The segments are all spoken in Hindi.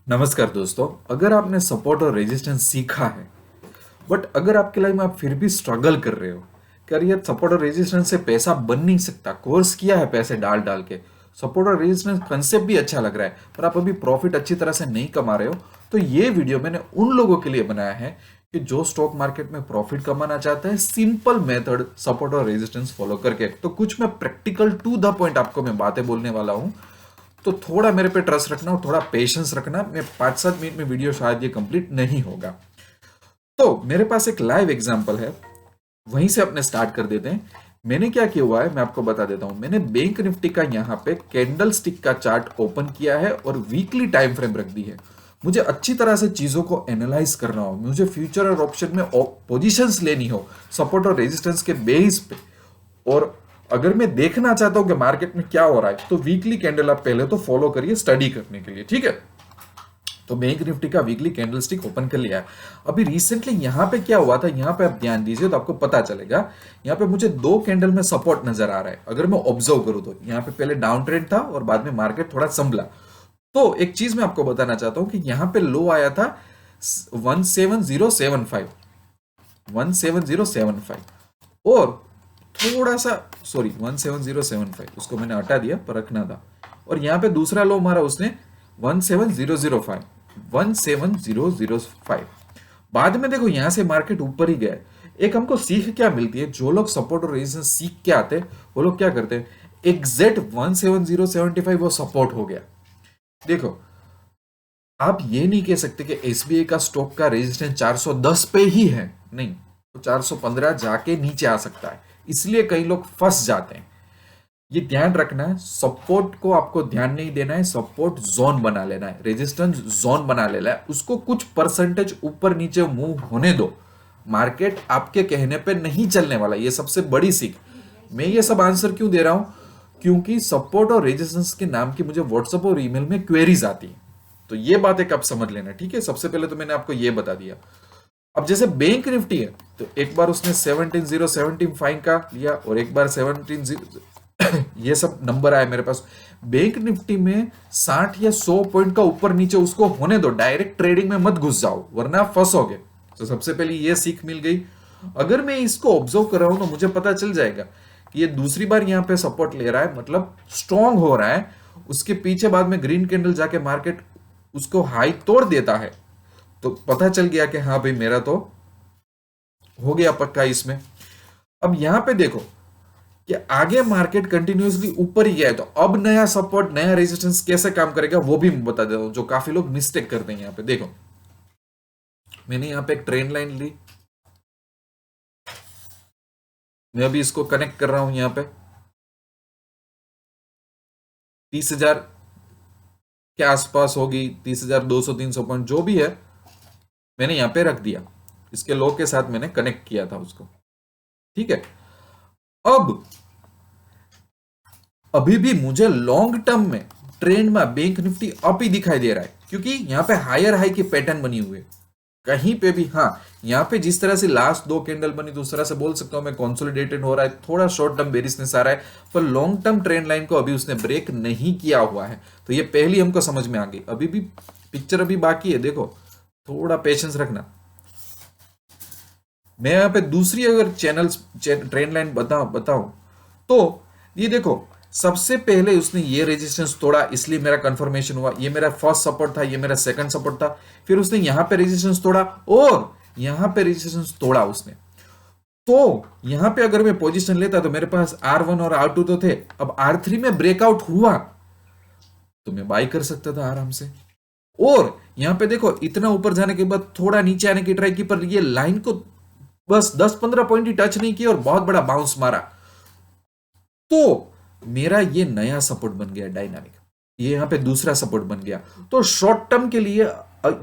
नमस्कार दोस्तों। अगर आपने सपोर्ट और रेजिस्टेंस सीखा है बट अगर आपके लाइफ में आप फिर भी स्ट्रगल कर रहे हो कि यार ये सपोर्ट और रेजिस्टेंस से पैसा बन नहीं सकता, कोर्स किया है पैसे डाल डाल के, सपोर्ट और रेजिस्टेंस कंसेप्ट भी अच्छा लग रहा है पर आप अभी प्रॉफिट अच्छी तरह से नहीं कमा रहे हो, तो ये वीडियो मैंने उन लोगों के लिए बनाया है कि जो स्टॉक मार्केट में प्रॉफिट कमाना चाहते हैं सिंपल मेथड सपोर्ट और रेजिस्टेंस फॉलो करके। तो कुछ मैं प्रैक्टिकल टू द पॉइंट आपको मैं बातें बोलने वाला हूं, तो थोड़ा मेरे पे ट्रस्ट रखना और थोड़ा पेशेंस रखना। मैं 5-7 मिनट में वीडियो शायद ये कंप्लीट नहीं होगा। तो मेरे पास एक लाइव एग्जांपल है, वहीं से अपने स्टार्ट कर देते हैं। मैंने क्या किया हुआ है मैं आपको बता देता हूं। मैंने बैंक निफ्टी का यहां पे कैंडल स्टिक का चार्ट ओपन किया है और वीकली टाइम फ्रेम रख दी है। मुझे अच्छी तरह से चीजों को एनालाइज करना हो, मुझे फ्यूचर और ऑप्शन में पोजीशंस लेनी हो सपोर्ट और रेजिस्टेंस के बेस पे, और अगर मैं देखना चाहता हूं कि मार्केट में क्या हो रहा है तो वीकली कैंडल आप पहले तो फॉलो करिए स्टडी करने के लिए, ठीक है। तो बैंक निफ्टी का वीकली कैंडल स्टिक ओपन कर लिया है। अभी रिसेंटली यहां पे क्या हुआ था, यहां पे आप ध्यान दीजिए तो आपको पता चलेगा। यहां पे मुझे दो कैंडल में सपोर्ट नजर आ रहा है। अगर मैं ऑब्जर्व करूं तो यहां पे पहले डाउन ट्रेंड था और बाद में मार्केट थोड़ा संभला। तो एक चीज मैं आपको बताना चाहता हूं कि यहां पे लो आया था 17075, 17075, और थोड़ा सा, सॉरी 17075 उसको मैंने हटा दिया पर रखना था। और यहां पे दूसरा लो मारा उसने 17005, 17005। बाद में देखो यहां से मार्केट ऊपर ही गया है। एक हमको सीख क्या मिलती है, जो लोग सपोर्ट और रेजिस्टेंस सीख के आते हैं वो लोग क्या करते हैं, एग्जैक्ट 17075 वो सपोर्ट हो गया। देखो आप ये नहीं कह सकते कि एसबीआई का स्टॉक का रेजिस्टेंस 410 पे ही है, नहीं, तो 415 जाके नीचे आ सकता है। इसलिए कई लोग फंस जाते हैं। ये ध्यान रखना है, सपोर्ट को आपको ध्यान नहीं देना है, सपोर्ट जोन बना लेना है, रेजिस्टेंस जोन बना लेना है, उसको कुछ परसेंटेज ऊपर नीचे मूव होने दो। मार्केट आपके कहने पे नहीं चलने वाला, ये सबसे बड़ी सीख। मैं ये सब आंसर क्यों दे रहा हूं, क्योंकि सपोर्ट और रेजिस्टेंस के नाम की मुझे व्हाट्सएप और ईमेल में क्वेरीज आती है। तो ये बात एक आप समझ लेना, ठीक है। सबसे पहले तो मैंने आपको ये बता दिया। अब जैसे बैंक निफ्टी है तो एक बार उसने 17075 का लिया और एक बार 170 ये सब नंबर आया मेरे पास। बैंक निफ्टी में 60 या 100 पॉइंट का ऊपर नीचे उसको होने दो, डायरेक्ट ट्रेडिंग में मत घुस जाओ वरना आप फंसोगे। तो सबसे पहले ये सीख मिल गई। अगर मैं इसको ऑब्जर्व कर रहा हूं तो मुझे पता चल जाएगा कि ये दूसरी बार यहां पे सपोर्ट ले रहा है, मतलब स्ट्रांग हो रहा है। उसके पीछे बाद में ग्रीन कैंडल जाके मार्केट उसको हाई तोड़ देता है, तो पता चल गया कि हाँ भाई मेरा तो हो गया पक्का इसमें। अब यहां पे देखो कि आगे मार्केट कंटिन्यूअसली ऊपर ही गया है, तो अब नया सपोर्ट नया रेजिस्टेंस कैसे काम करेगा वो भी मैं बता देता हूं, जो काफी लोग मिस्टेक करते हैं। यहां पे देखो मैंने यहां पे एक ट्रेंड लाइन ली, मैं अभी इसको कनेक्ट कर रहा हूं यहां पे 30,000 के आसपास होगी, 30,200-300 पॉइंट जो भी है मैंने यहां पे रख दिया। इसके लो के साथ मैंने कनेक्ट किया था उसको, ठीक है। अब अभी भी मुझे लॉन्ग टर्म में ट्रेंड में बैंक निफ्टी अप ही दिखाई दे रहा है, क्योंकि यहां पे हायर हाई की पैटर्न बनी हुई है कहीं पे भी। हाँ, यहां पे जिस तरह से लास्ट दो कैंडल बनी तो उस तरह से बोल सकता हूं मैं कंसोलिडेटेड हो रहा है, थोड़ा शॉर्ट टर्म बेरिशनेस आ रहा है, पर लॉन्ग टर्म ट्रेंड लाइन को अभी उसने ब्रेक नहीं किया हुआ है। तो ये पहली हमको समझ में आ गई। अभी भी पिक्चर अभी बाकी है, देखो थोड़ा पेशेंस रखना। मैं यहां पे दूसरी अगर ट्रेंड लाइन बताऊं तो ये देखो, सबसे पहले उसने ये रेजिस्टेंस तोड़ा, इसलिए मेरा कंफर्मेशन हुआ। ये मेरा फर्स्ट सपोर्ट था, ये मेरा सेकंड सपोर्ट था। फिर उसने यहां पे रेजिस्टेंस तोड़ा और यहां पे रेजिस्टेंस तोड़ा उसने। तो यहां पे अगर मैं पोजीशन लेता तो मेरे पास R1 और R2 तो थे। अब R3 में ब्रेकआउट हुआ तो मैं बाई कर सकता था आराम से। और यहां पे देखो इतना ऊपर जाने के बाद थोड़ा नीचे आने की ट्राई की, पर ये लाइन को बस 10-15 पॉइंट ही टच नहीं किया और बहुत बड़ा बाउंस मारा। तो मेरा ये नया सपोर्ट बन गया डायनामिक, ये यहां पे दूसरा सपोर्ट बन गया। तो शॉर्ट टर्म के लिए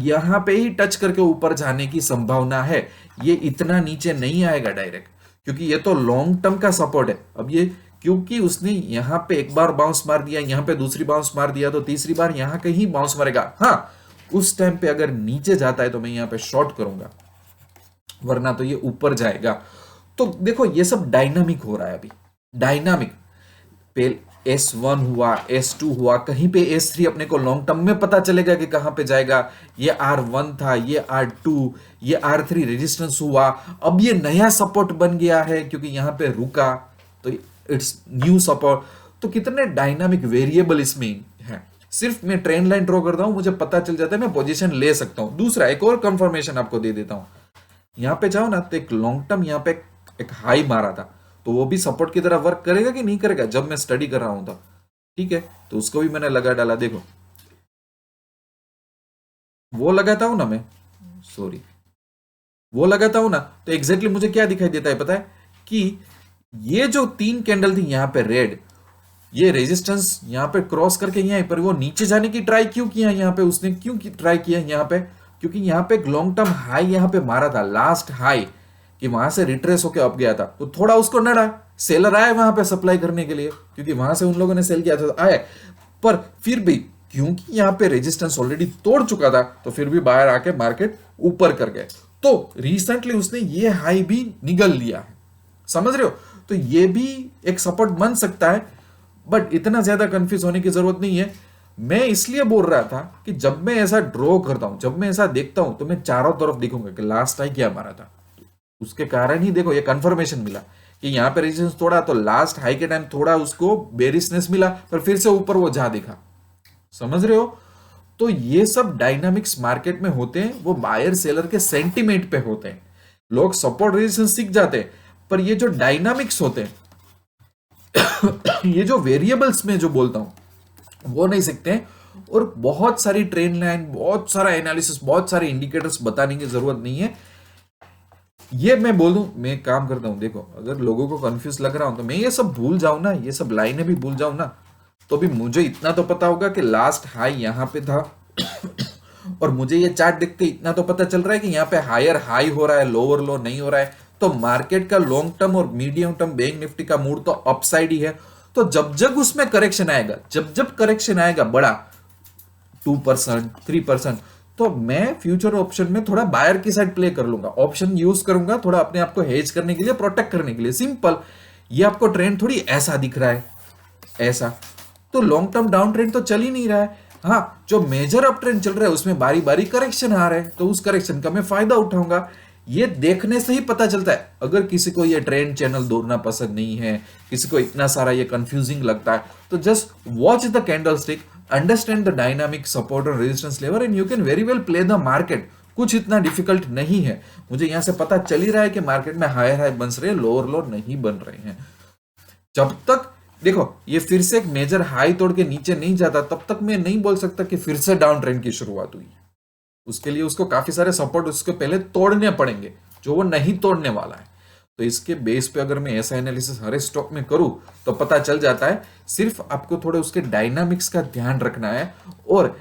यहां पे ही टच करके ऊपर जाने की संभावना है। ये इतना नीचे नहीं आएगा डायरेक्ट, क्योंकि ये तो लॉन्ग टर्म का सपोर्ट है। अब ये क्योंकि उसने यहां पे एक बार बाउंस मार दिया, यहां पे दूसरी बाउंस मार दिया, तो तीसरी बार यहां कहीं बाउंस मारेगा। हाँ, उस टाइम पे अगर नीचे जाता है तो मैं यहां पे शॉर्ट करूंगा, वरना तो ये ऊपर जाएगा। तो देखो ये सब डायनामिक हो रहा है अभी, डायनामिक। S1 हुआ, S2 हुआ, कहीं पे S3 अपने को लॉन्ग टर्म में पता चलेगा कि कहां पे जाएगा। ये R1 था, ये R2, ये R3 रेजिस्टेंस हुआ, अब ये नया सपोर्ट बन गया है क्योंकि यहां पे रुका, तो इट्स न्यू सपोर्ट। तो कितने डायनामिक वेरिएबल इसमें है। सिर्फ मैं ट्रेंड लाइन ड्रॉ करता हूं, मुझे पता चल जाता है, मैं पोजीशन ले सकता हूं। दूसरा एक और कंफर्मेशन आपको दे देता हूं, यहां पे जाओ ना तो एक लॉन्ग टर्म यहां पे एक हाई मारा था, तो वो भी सपोर्ट की तरह वर्क करेगा कि नहीं करेगा, जब मैं स्टडी कर रहा हूं था। ठीक है, तो उसको भी मैंने लगा डाला। देखो वो लगाता हूं ना मैं, सॉरी, वो लगाता हूं ना, तो एग्जैक्टली मुझे क्या दिखाई देता है पता है, कि ये जो 3 कैंडल थी यहां पे रेड, ये रेजिस्टेंस यहां पे क्रॉस करके यहां पर वो नीचे जाने की ट्राई क्यों किया, यहां पे उसने क्यों ट्राई किया यहां पे, क्योंकि यहां पे एक लॉन्ग टर्म हाई यहां पे मारा था, लास्ट हाई, कि वहां से रिट्रेस होकर अप गया था, तो थोड़ा उसको नड़ा, सेलर आए वहां पे सप्लाई करने के लिए, क्योंकि वहां से उन लोगों ने सेल किया था, तो आए। पर फिर भी क्योंकि यहां पे रेजिस्टेंस ऑलरेडी तोड़ चुका था, तो फिर भी बाहर आके मार्केट ऊपर कर गए। तो रिसेंटली उसने ये हाई भी निगल लिया है, समझ रहे हो। तो ये भी एक सपोर्ट बन सकता है, बट इतना ज्यादा कंफ्यूज होने की जरूरत नहीं है। मैं इसलिए बोल रहा था कि जब मैं ऐसा ड्रॉ करता हूं, जब मैं ऐसा देखता हूं, तो मैं चारों तरफ देखूंगा कि लास्ट हाई क्या मारा था। उसके कारण ही देखो ये कंफर्मेशन मिला कि यहां पे रेजिस्टेंस तोड़ा, तो लास्ट हाई के टाइम थोड़ा उसको बेरिशनेस मिला, पर फिर से ऊपर वो जा दिखा, समझ रहे हो। तो ये सब डायनामिक्स मार्केट में होते हैं, वो बायर सेलर के सेंटिमेंट पे होते हैं। लोग सपोर्ट रेजिस्टेंस सीख जाते हैं, पर ये जो डायनामिक्स होते हैं ये जो वेरिएबल्स में जो बोलता हूं वो नहीं सीखते हैं। और बहुत सारी ट्रेंड लाइन, बहुत सारा एनालिसिस, बहुत सारे इंडिकेटर्स बताने की जरूरत नहीं है। ये मैं बोल दूं, मैं काम करता हूं, देखो अगर लोगों को कंफ्यूज लग रहा हूं तो मैं ये सब भूल जाऊं ना, ये सब लाइनें भी भूल जाऊं ना, तो भी मुझे इतना तो पता होगा कि लास्ट हाई यहां पे था और मुझे ये चार्ट देख के इतना तो पता चल रहा है कि यहाँ पे हायर हाई हो रहा है, लोअर लो नहीं हो रहा है। तो मार्केट का लॉन्ग टर्म और मीडियम टर्म बैंक निफ्टी का मूड तो अपसाइड ही है। तो जब जब उसमें करेक्शन आएगा, जब जब करेक्शन आएगा बड़ा 2% 3%, तो मैं फ्यूचर ऑप्शन में थोड़ा बायर की साइड प्ले कर लूंगा, ऑप्शन यूज करूंगा थोड़ा अपने आप को हेज करने के लिए, प्रोटेक्ट करने के लिए, सिंपल। ये आपको ट्रेंड थोड़ी ऐसा दिख रहा है, ऐसा तो लॉन्ग टर्म डाउन ट्रेंड तो चल ही नहीं रहा है। हाँ, जो मेजर अप ट्रेंड चल रहा है उसमें बारी बारी करेक्शन आ रहा है, तो उस करेक्शन का मैं फायदा उठाऊंगा। ये देखने से ही पता चलता है। अगर किसी को ये ट्रेंड चैनल दौड़ना पसंद नहीं है, किसी को इतना सारा ये कंफ्यूजिंग लगता है, तो just watch the candlestick, understand the dynamic support और resistance level, and you can very well play the market. कुछ इतना डिफिकल्ट नहीं है। मुझे यहां से पता चल ही रहा है कि मार्केट में हायर हाई बन रहे हैं, लोअर लो नहीं बन रहे हैं। जब तक देखो ये फिर से एक मेजर हाई तोड़ के नीचे नहीं जाता, तब तक मैं नहीं बोल सकता कि फिर से डाउन ट्रेंड की शुरुआत हुई। उसके लिए उसको काफी सारे सपोर्ट उसके पहले तोड़ने पड़ेंगे, जो वो नहीं तोड़ने वाला है। तो इसके बेस पे अगर मैं ऐसा एनालिसिस हर स्टॉक में करूं तो पता चल जाता है। सिर्फ आपको थोड़े उसके डायनामिक्स का ध्यान रखना है। और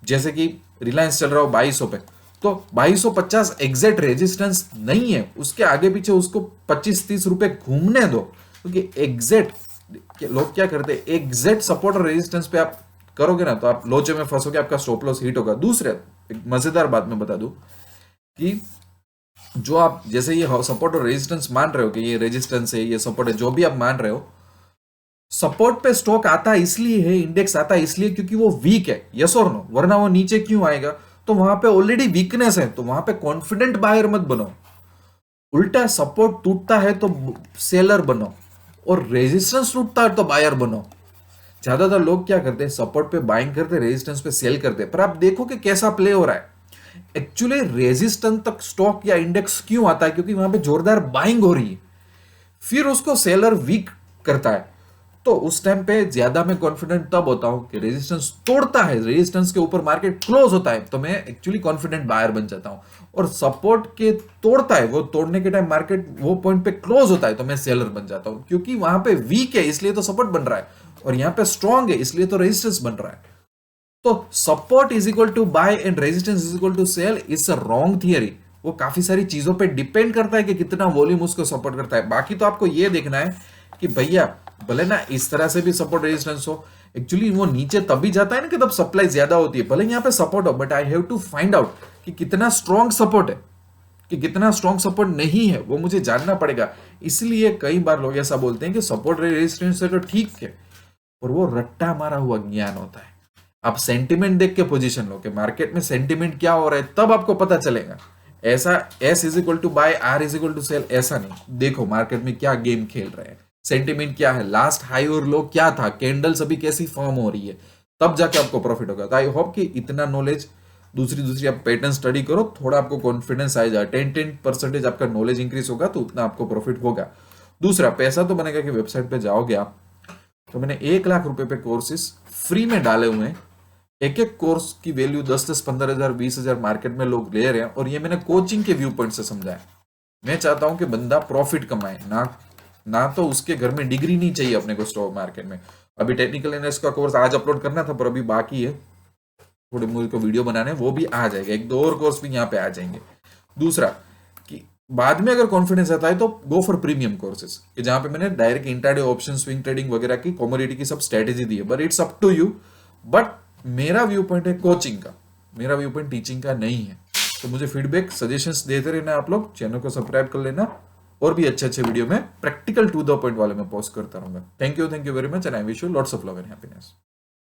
जैसे कि रिलायंस चल रहा हो 2200 पे, तो 2250 एग्जैक्ट रेजिस्टेंस नहीं है, उसके आगे पीछे उसको 25-30 रुपए घूमने दो, क्योंकि एग्जैक्ट लोग क्या करते हैं, एग्जैक्ट सपोर्ट और रेजिस्टेंस पे आप करोगे ना तो आप लोचे में फंसोगे, आपका स्टॉप लॉस हिट होगा। दूसरे एक मजेदार बात मैं बता दूं कि जो आप जैसे ये सपोर्ट और रेजिस्टेंस मान रहे हो कि ये रेजिस्टेंस है, ये सपोर्ट है, जो भी आप मान रहे हो, सपोर्ट पे स्टॉक आता इसलिए है, इंडेक्स आता इसलिए क्योंकि वो वीक है, यस और नो, वरना वो नीचे क्यों आएगा। तो वहां पे ऑलरेडी वीकनेस है, तो वहां पे कॉन्फिडेंट बायर मत बनो। उल्टा सपोर्ट टूटता है तो सेलर बनो, और रेजिस्टेंस टूटता है तो बायर बनो। ज्यादातर लोग क्या करते हैं, सपोर्ट पे बाइंग करते, रेजिस्टेंस पे सेल करते, पर आप देखो कि कैसा प्ले हो रहा है। एक्चुअली रेजिस्टेंस तक स्टॉक या इंडेक्स क्यों आता है, क्योंकि वहां पे जोरदार बाइंग हो रही है, फिर उसको सेलर वीक करता है। तो उस टाइम पे ज्यादा मैं कॉन्फिडेंट तब होता हूं कि रेजिस्टेंस तोड़ता है, रेजिस्टेंस के ऊपर मार्केट क्लोज होता है, तो मैं एक्चुअली कॉन्फिडेंट बायर बन जाता हूं। और सपोर्ट के तोड़ता है, वो तोड़ने के टाइम मार्केट वो पॉइंट पे क्लोज होता है, तो मैं सेलर बन जाता हूं, क्योंकि वहां पे वीक है इसलिए तो सपोर्ट बन रहा है, और यहां पे स्ट्रांग है इसलिए तो रेजिस्टेंस बन रहा है। तो support is equal to buy and resistance is equal to sell is a wrong theory. वो काफी सारी चीजों पे डिपेंड करता है कि कितना वॉल्यूम उसको सपोर्ट करता है। बाकी तो आपको ये देखना है कि भैया भले ना इस तरह से भी सपोर्ट रेजिस्टेंस हो, एक्चुअली वो नीचे तभी जाता है ना कि तब सप्लाई ज्यादा होती है। भले यहाँ पे सपोर्ट हो, but I have to find out कि कितना स्ट्रॉन्ग सपोर्ट है, कि कितना स्ट्रॉन्ग सपोर्ट नहीं है, वो मुझे जानना पड़ेगा। इसलिए कई बार लोग ऐसा बोलते हैं कि सपोर्ट रेजिस्टेंस है तो ठीक है, और वो रट्टा मारा हुआ ज्ञान होता है। आप सेंटिमेंट देख के पोजीशन लो कि मार्केट में सेंटिमेंट क्या हो रहा है, तब आपको पता चलेगा। ऐसा S is equal to buy, R is equal to sell, ऐसा नहीं। देखो मार्केट में क्या गेम खेल रहे हैं, सेंटिमेंट क्या है, लास्ट हाई और लो क्या था, कैंडल्स अभी कैसी फॉर्म हो रही है, तब जाके आपको प्रॉफिट होगा। तो आई होप कि इतना नॉलेज, दूसरी आप पैटर्न स्टडी करो, थोड़ा आपको कॉन्फिडेंस आ जाए, 10% आपका नॉलेज इंक्रीज होगा तो उतना आपको प्रॉफिट होगा। दूसरा, पैसा तो बनेगा कि वेबसाइट पे जाओगे आप, तो मैंने 1 लाख रुपए पे कोर्सेज फ्री में डाले हुए हैं। एक एक कोर्स की वैल्यू 10-10, 15,000, 20,000 मार्केट में लोग ले रहे हैं, और ये मैंने कोचिंग के व्यू पॉइंट से समझाया। मैं चाहता हूं कि बंदा प्रॉफिट कमाए, ना तो उसके घर में डिग्री नहीं चाहिए अपने को स्टॉक मार्केट में। अभी टेक्निकल एनालिस्ट का कोर्स आज अपलोड करना था, पर अभी बाकी है, थोड़े मुझे को वीडियो बनाने, वो भी आ जाएगा, 1-2 और कोर्स भी यहाँ पे आ जाएंगे। दूसरा कि बाद में अगर कॉन्फिडेंस आता है तो गो फॉर प्रीमियम कोर्सेज, कि जहां पे मैंने direct intraday option, swing trading वगैरह की, कमोडिटी की सब स्ट्रेटेजी दी है, but it's up to you. But मेरा व्यू पॉइंट है कोचिंग का, मेरा व्यू पॉइंट टीचिंग का नहीं है। तो मुझे फीडबैक, सजेशंस देते रहना आप लोग, चैनल को सब्सक्राइब कर लेना, और भी अच्छे अच्छे वीडियो में प्रैक्टिकल टू द पॉइंट वाले में पोस्ट करता रहूंगा। Thank you very much, and I wish you lots of love and happiness.